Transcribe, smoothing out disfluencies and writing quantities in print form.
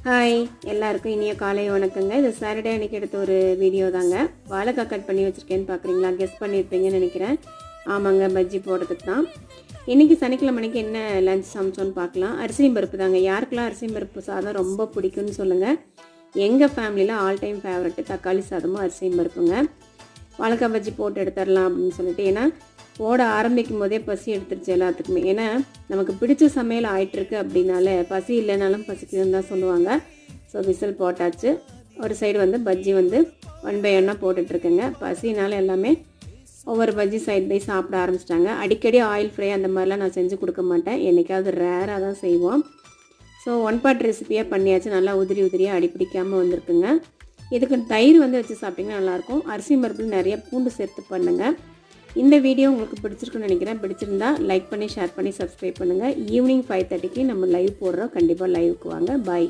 Hi எல்லாருக்கும் இனிய காலை வணக்கங்க. இது சாட்டர்டே அன்றைக்கி எடுத்த ஒரு வீடியோ தாங்க. வாழைக்காய் கட் பண்ணி வச்சுருக்கேன்னு பார்க்குறீங்களா? கெஸ் பண்ணியிருப்பீங்கன்னு நினைக்கிறேன். ஆமாங்க, பஜ்ஜி போடுறதுக்கு தான். இன்றைக்கி சனிக்கிழமை அன்றைக்கி என்ன லஞ்ச் சமைச்சோன்னு பார்க்கலாம். அரிசியும் பருப்பு தாங்க. யாருக்கெல்லாம் அரிசியும் பருப்பு சாதம் ரொம்ப பிடிக்கும்னு சொல்லுங்கள். எங்கள் ஃபேமிலியில் ஆல் டைம் ஃபேவரெட்டு தக்காளி சாதமும் அரிசியும் பருப்புங்க. வாழைக்காய் பஜ்ஜி போட்டு எடுத்துடலாம் அப்படின்னு சொல்லிட்டு, ஏன்னா போட ஆரம்பிக்கும் போதே பசி எடுத்துருச்சு எல்லாத்துக்குமே. ஏன்னா நமக்கு பிடிச்ச சமையல் ஆகிட்டுருக்கு அப்படின்னால பசி இல்லைனாலும் பசிக்குதுன்னு தான் சொல்லுவாங்க. ஸோ விசில் போட்டாச்சு. ஒரு சைடு வந்து பஜ்ஜி வந்து 1 by 1 போட்டுட்ருக்குங்க. பசினால எல்லாமே ஒவ்வொரு பஜ்ஜி சைட் பை சாப்பிட ஆரம்பிச்சிட்டாங்க. அடிக்கடி ஆயில் ஃப்ரை அந்த மாதிரிலாம் நான் செஞ்சு கொடுக்க மாட்டேன். என்றைக்காவது ரேராக தான் செய்வோம். ஸோ 1 part ரெசிபியாக பண்ணியாச்சு. நல்லா உதிரி உதிரியாக அடிப்பிடிக்காமல் வந்திருக்குங்க. இதுக்கு தயிர் வந்து வச்சு சாப்பிட்டிங்கன்னா நல்லாயிருக்கும். அரிசி பருப்பில் நிறைய பூண்டு சேர்த்து பண்ணுங்கள். இந்த வீடியோ உங்களுக்கு பிடிச்சிருக்குன்னு நினைக்கிறேன். பிடிச்சிருந்தா லைக் பண்ணி, ஷேர் பண்ணி, சப்ஸ்கிரைப் பண்ணுங்கள். ஈவினிங் 5:30க்கு நம்ம லைவ் போடுறோம். கண்டிப்பாக லைவுக்கு வாங்க. பாய்.